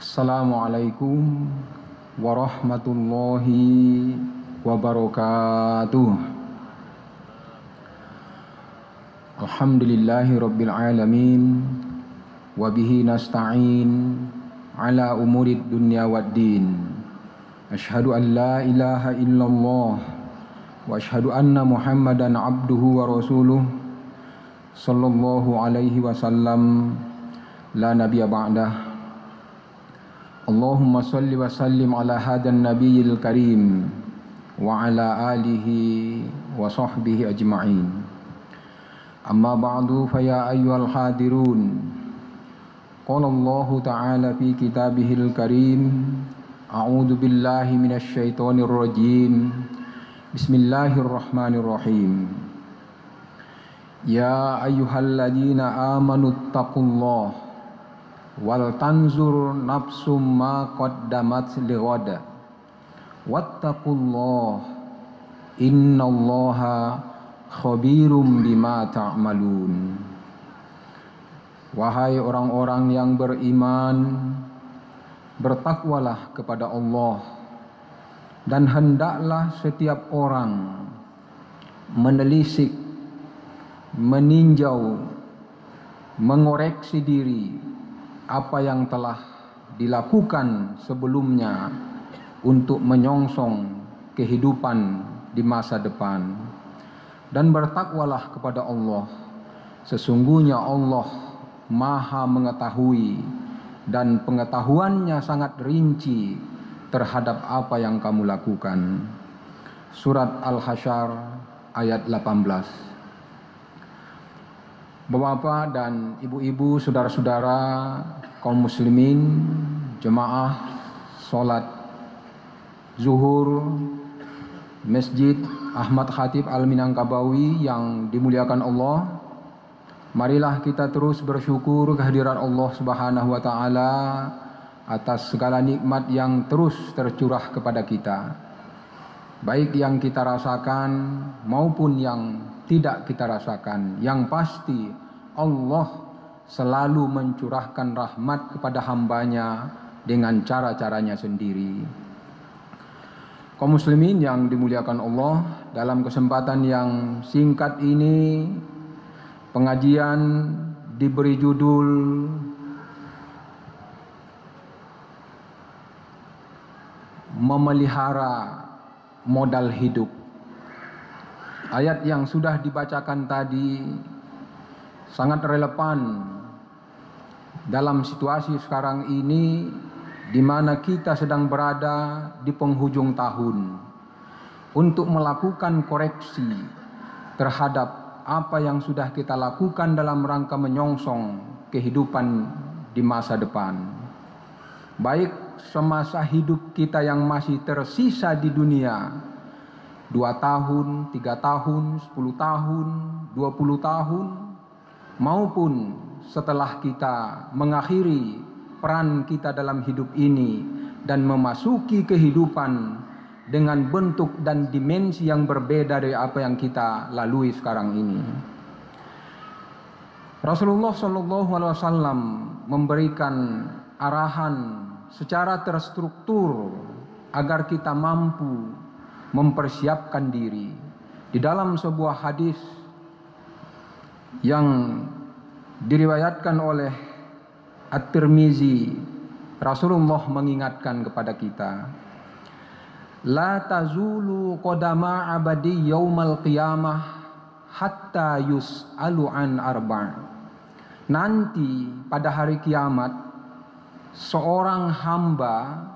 Assalamualaikum warahmatullahi wabarakatuh. Alhamdulillahi rabbil alamin. Wabihi nasta'in ala umurid dunya waddin. Ashhadu an la ilaha illallah wa ashhadu anna muhammadan abduhu wa rasuluh sallallahu alaihi wasallam la nabiyya ba'dah. Allahumma salli wa sallim ala hadan nabiyil karim wa ala alihi wa sahbihi ajma'in. Amma ba'du fa ya ayyuhal hadirun. Qala Allah ta'ala fi kitabihil karim. A'udzu billahi minasy syaithanir rajim. Bismillahirrahmanirrahim. Ya ayyuhalladzina amanu taqullaha wal tanzur nafsum ma qaddamat lighad wattaqullah innallaha khabirum bima ta'malun. Wahai orang-orang yang beriman, bertakwalah kepada Allah dan hendaklah setiap orang menelisik, meninjau, mengoreksi diri apa yang telah dilakukan sebelumnya untuk menyongsong kehidupan di masa depan. Dan bertakwalah kepada Allah. Sesungguhnya Allah Maha mengetahui dan pengetahuannya sangat rinci terhadap apa yang kamu lakukan. Surat Al-Hasyr ayat 18. Bapak-bapak dan ibu-ibu, saudara-saudara kaum muslimin, jemaah sholat zuhur Masjid Ahmad Khatib Al-Minangkabawi yang dimuliakan Allah. Marilah kita terus bersyukur kehadiran Allah Subhanahu wa taala atas segala nikmat yang terus tercurah kepada kita, baik yang kita rasakan maupun yang tidak kita rasakan. Yang pasti Allah selalu mencurahkan rahmat kepada hambanya dengan cara-caranya sendiri. Kaum muslimin yang dimuliakan Allah, dalam kesempatan yang singkat ini pengajian diberi judul memelihara modal hidup. Ayat yang sudah dibacakan tadi sangat relevan dalam situasi sekarang ini, di mana kita sedang berada di penghujung tahun, untuk melakukan koreksi terhadap apa yang sudah kita lakukan dalam rangka menyongsong kehidupan di masa depan. Baik semasa hidup kita yang masih tersisa di dunia, 2 tahun, 3 tahun, 10 tahun, 20 tahun, maupun setelah kita mengakhiri peran kita dalam hidup ini dan memasuki kehidupan dengan bentuk dan dimensi yang berbeda dari apa yang kita lalui sekarang ini. Rasulullah SAW memberikan arahan secara terstruktur agar kita mampu mempersiapkan diri. Di dalam sebuah hadis yang diriwayatkan oleh At-Tirmizi, Rasulullah mengingatkan kepada kita, la tazulu qadama abadi yaumal qiyamah hatta yus'alu an arba'. Nanti pada hari kiamat, seorang hamba,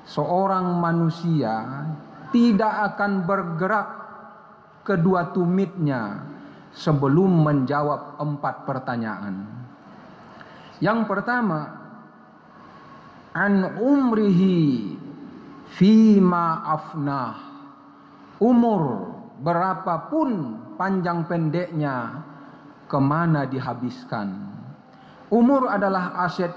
seorang manusia tidak akan bergerak kedua tumitnya sebelum menjawab 4 pertanyaan. Yang pertama, an umrihi fima afnah. Umur berapapun panjang pendeknya, kemana dihabiskan. Umur adalah aset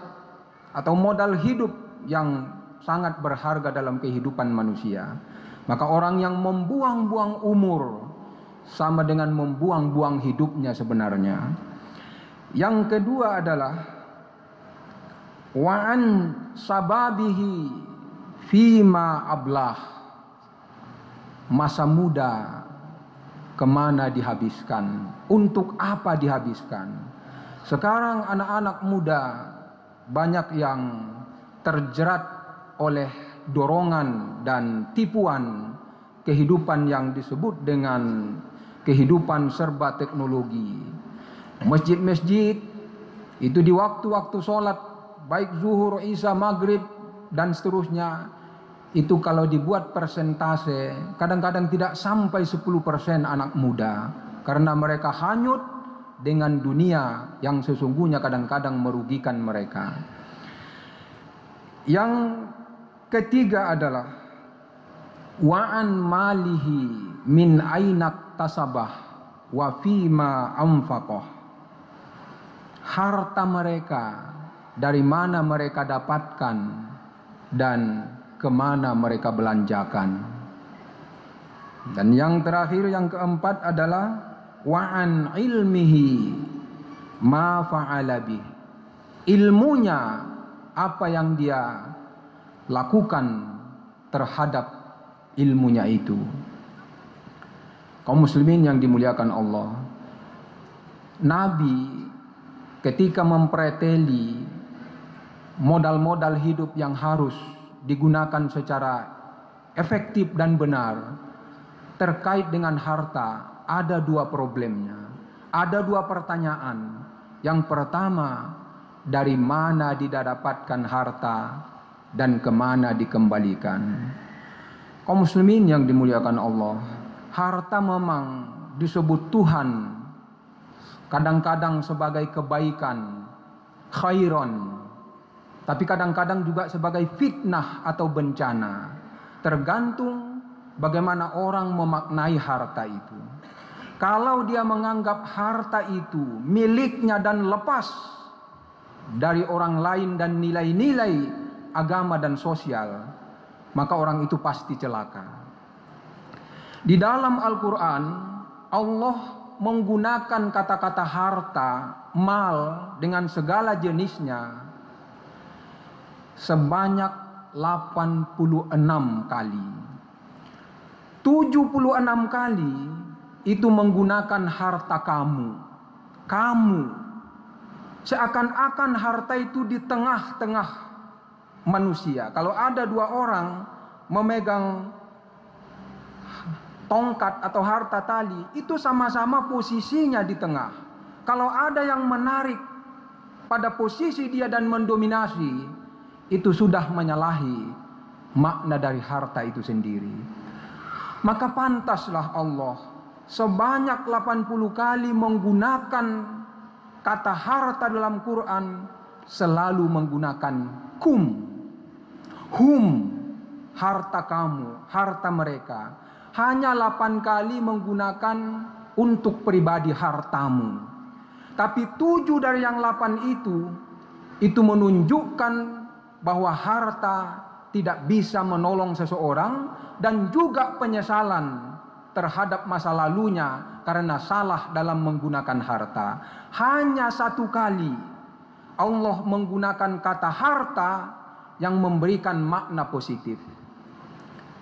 atau modal hidup yang sangat berharga dalam kehidupan manusia. Maka orang yang membuang-buang umur sama dengan membuang-buang hidupnya sebenarnya. Yang kedua adalah wa an sababihi fima ablah, masa muda kemana dihabiskan, untuk apa dihabiskan. Sekarang anak-anak muda banyak yang terjerat oleh dorongan dan tipuan kehidupan yang disebut dengan kehidupan serba teknologi. Masjid-masjid itu di waktu-waktu sholat, baik zuhur, isya, maghrib, dan seterusnya, itu kalau dibuat persentase, kadang-kadang tidak sampai 10% anak muda, karena mereka hanyut dengan dunia yang sesungguhnya kadang-kadang merugikan mereka. Yang ketiga adalah wa'an malihi min ainak tasabah wa fima anfaqah, harta mereka dari mana mereka dapatkan dan kemana mereka belanjakan. Dan yang terakhir, yang keempat adalah wa'an ilmihi ma fa'ala bih, ilmunya apa yang dia lakukan terhadap ilmunya itu. Kaum muslimin yang dimuliakan Allah, Nabi ketika mempreteli modal-modal hidup yang harus digunakan secara efektif dan benar terkait dengan harta, ada dua problemnya, ada dua pertanyaan. Yang pertama, dari mana didapatkan harta dan kemana dikembalikan. Kaum muslimin yang dimuliakan Allah, harta memang disebut Tuhan kadang-kadang sebagai kebaikan, khairon, tapi kadang-kadang juga sebagai fitnah atau bencana, tergantung bagaimana orang memaknai harta itu. Kalau dia menganggap harta itu miliknya dan lepas dari orang lain dan nilai-nilai agama dan sosial, maka orang itu pasti celaka. Di dalam Al-Quran, Allah menggunakan kata-kata harta, mal dengan segala jenisnya sebanyak 86 kali. 76 kali itu menggunakan harta kamu. Kamu. Seakan-akan harta itu di tengah-tengah manusia. Kalau ada dua orang memegang tongkat atau harta tali, itu sama-sama posisinya di tengah. Kalau ada yang menarik pada posisi dia dan mendominasi, itu sudah menyalahi makna dari harta itu sendiri. Maka pantaslah Allah sebanyak 80 kali menggunakan kata harta dalam Quran, selalu menggunakan kum, hum, harta kamu, harta mereka. Hanya 8 kali menggunakan untuk pribadi hartamu. Tapi 7 dari yang 8 itu menunjukkan bahwa harta tidak bisa menolong seseorang, dan juga penyesalan terhadap masa lalunya karena salah dalam menggunakan harta. Hanya 1 kali Allah menggunakan kata harta yang memberikan makna positif.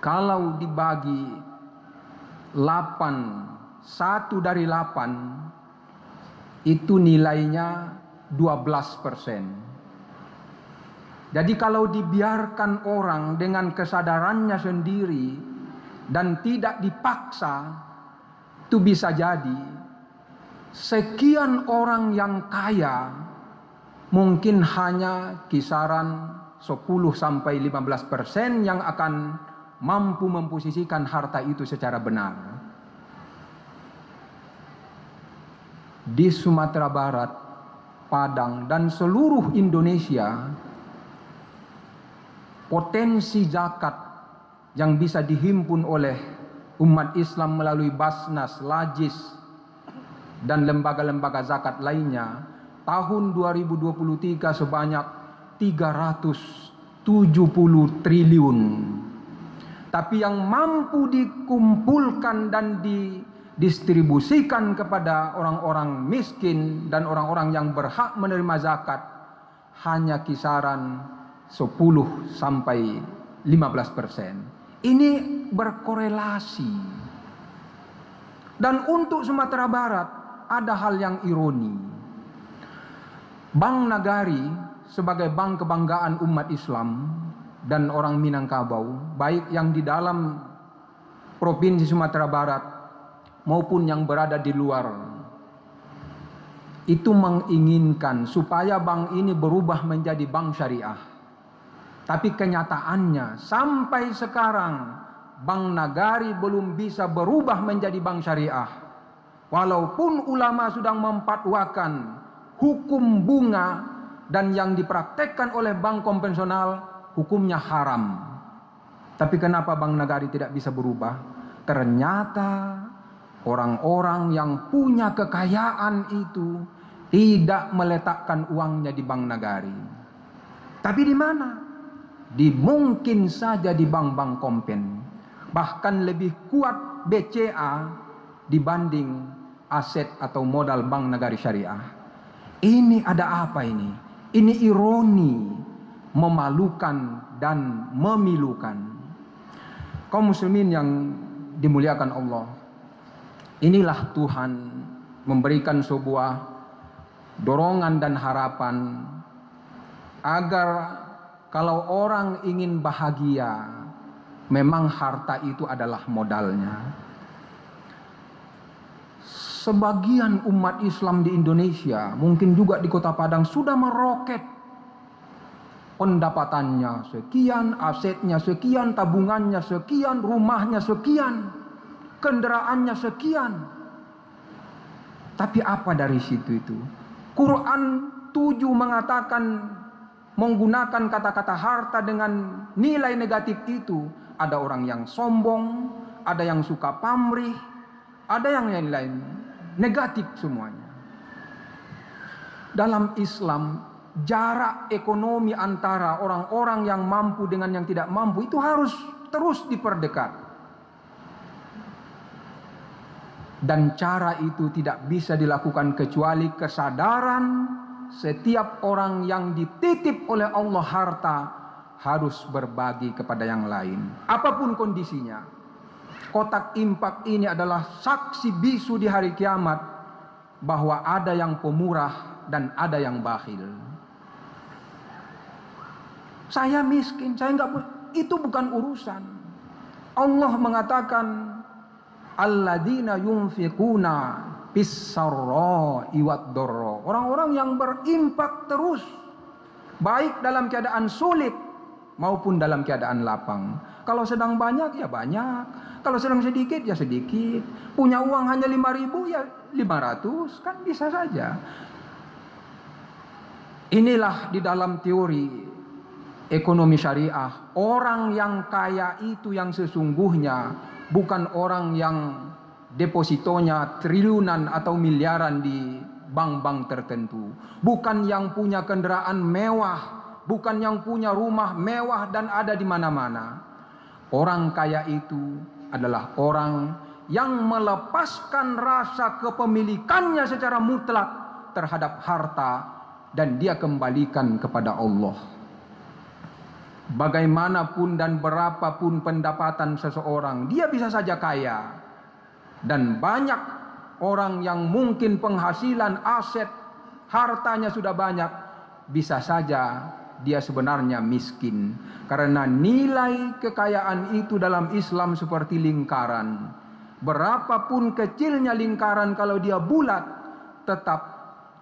Kalau dibagi 8, 1 dari 8 itu nilainya 12%. Jadi kalau dibiarkan orang dengan kesadarannya sendiri dan tidak dipaksa, itu bisa jadi sekian orang yang kaya mungkin hanya kisaran 10-15% yang akan mampu memposisikan harta itu secara benar. Di Sumatera Barat, Padang, dan seluruh Indonesia, potensi zakat yang bisa dihimpun oleh umat Islam melalui Basnas, Lajis, dan lembaga-lembaga zakat lainnya, tahun 2023 sebanyak 370 triliun. Tapi yang mampu dikumpulkan dan didistribusikan kepada orang-orang miskin dan orang-orang yang berhak menerima zakat hanya kisaran 10 sampai 15%. Ini berkorelasi. Dan untuk Sumatera Barat ada hal yang ironi. Bank Nagari sebagai bank kebanggaan umat Islam dan orang Minangkabau, baik yang di dalam Provinsi Sumatera Barat maupun yang berada di luar, itu menginginkan supaya bank ini berubah menjadi bank syariah. Tapi kenyataannya sampai sekarang Bank Nagari belum bisa berubah menjadi bank syariah. Walaupun ulama sudah memfatwakan hukum bunga dan yang dipraktekkan oleh bank konvensional hukumnya haram. Tapi kenapa Bank Nagari tidak bisa berubah? Ternyata orang-orang yang punya kekayaan itu tidak meletakkan uangnya di Bank Nagari. Tapi di mana? Mungkin saja di bank-bank kompen. Bahkan lebih kuat BCA dibanding aset atau modal Bank Nagari Syariah. Ini ada apa ini? Ini ironi, memalukan dan memilukan. Kaum muslimin yang dimuliakan Allah, inilah Tuhan memberikan sebuah dorongan dan harapan agar kalau orang ingin bahagia, memang harta itu adalah modalnya. Sebagian umat Islam di Indonesia, mungkin juga di Kota Padang, sudah meroket. Pendapatannya sekian, asetnya sekian, tabungannya sekian, rumahnya sekian, kendaraannya sekian. Tapi apa dari situ itu? Quran 7 mengatakan, menggunakan kata-kata harta dengan nilai negatif itu. Ada orang yang sombong, ada yang suka pamrih, ada yang lain-lain. Negatif semuanya. Dalam Islam, jarak ekonomi antara orang-orang yang mampu dengan yang tidak mampu itu harus terus diperdekat. Dan cara itu tidak bisa dilakukan kecuali kesadaran setiap orang yang dititip oleh Allah harta harus berbagi kepada yang lain. Apapun kondisinya. Kotak infak ini adalah saksi bisu di hari kiamat bahwa ada yang pemurah dan ada yang bakhil. Saya miskin, saya enggak, itu bukan urusan. Allah mengatakan alladzina yunfiquna bis-sarra'i wad-dharra. Orang-orang yang berinfak terus, baik dalam keadaan sulit maupun dalam keadaan lapang. Kalau sedang banyak ya banyak, kalau sedang sedikit ya sedikit. Punya uang hanya 5.000 ya 500, kan bisa saja. Inilah di dalam teori ekonomi syariah, orang yang kaya itu yang sesungguhnya bukan orang yang depositonya triliunan atau miliaran di bank-bank tertentu, bukan yang punya kendaraan mewah, bukan yang punya rumah mewah dan ada di mana-mana. Orang kaya itu adalah orang yang melepaskan rasa kepemilikannya secara mutlak terhadap harta dan dia kembalikan kepada Allah. Bagaimanapun dan berapapun pendapatan seseorang, dia bisa saja kaya. Dan banyak orang yang mungkin penghasilan, aset, hartanya sudah banyak, bisa saja dia sebenarnya miskin. Karena nilai kekayaan itu dalam Islam seperti lingkaran. Berapapun kecilnya lingkaran, kalau dia bulat, tetap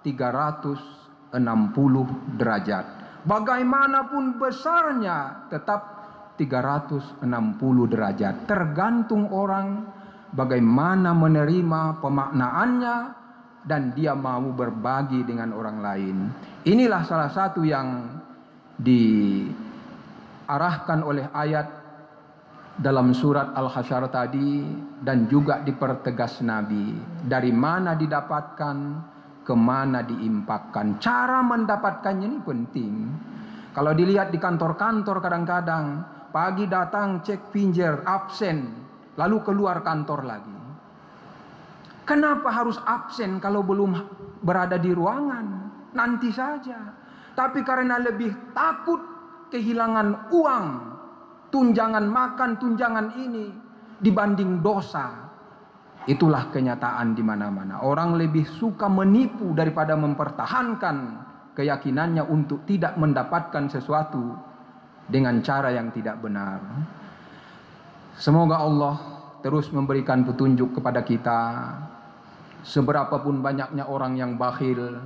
360 derajat. Bagaimanapun besarnya tetap 360 derajat. Tergantung orang bagaimana menerima pemaknaannya dan dia mau berbagi dengan orang lain. Inilah salah satu yang diarahkan oleh ayat dalam surat Al-Hasyr tadi dan juga dipertegas Nabi. Dari mana didapatkan, kemana diimpakkan. Cara mendapatkannya ini penting. Kalau dilihat di kantor-kantor kadang-kadang, pagi datang cek pinjer, absen, lalu keluar kantor lagi. Kenapa harus absen kalau belum berada di ruangan? Nanti saja. tapi karena lebih takut kehilangan uang, tunjangan makan, tunjangan ini dibanding dosa. Itulah kenyataan di mana-mana. Orang lebih suka menipu daripada mempertahankan keyakinannya untuk tidak mendapatkan sesuatu dengan cara yang tidak benar. Semoga Allah terus memberikan petunjuk kepada kita. Seberapapun banyaknya orang yang bakhil,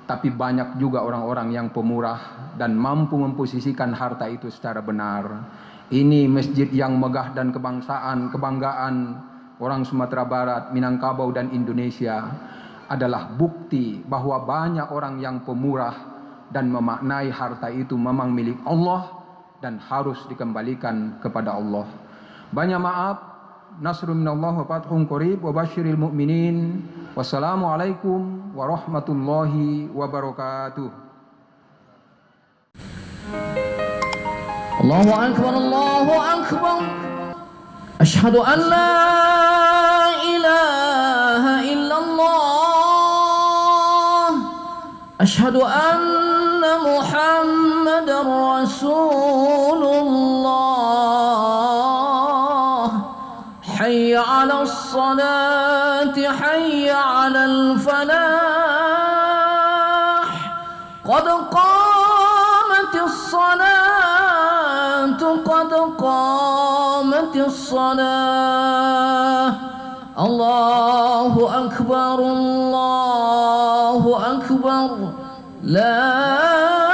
tapi banyak juga orang-orang yang pemurah dan mampu memposisikan harta itu secara benar. Ini masjid yang megah dan kebanggaan orang Sumatera Barat, Minangkabau dan Indonesia adalah bukti bahwa banyak orang yang pemurah dan memaknai harta itu memang milik Allah dan harus dikembalikan kepada Allah. Banyak maaf. Nasrun minallah wa fathun qarib wa basyiril mu'minin. Wassalamualaikum warahmatullahi wabarakatuh. Allahu akbar, Allahu akbar. Asyhadu an la ilaha illallah. Asyhadu anna Muhammadar Rasulullah. حي على الصلاة حي على الفلاح قد قامت الصلاة قد قامت الصلاة الله أكبر الله أكبر لا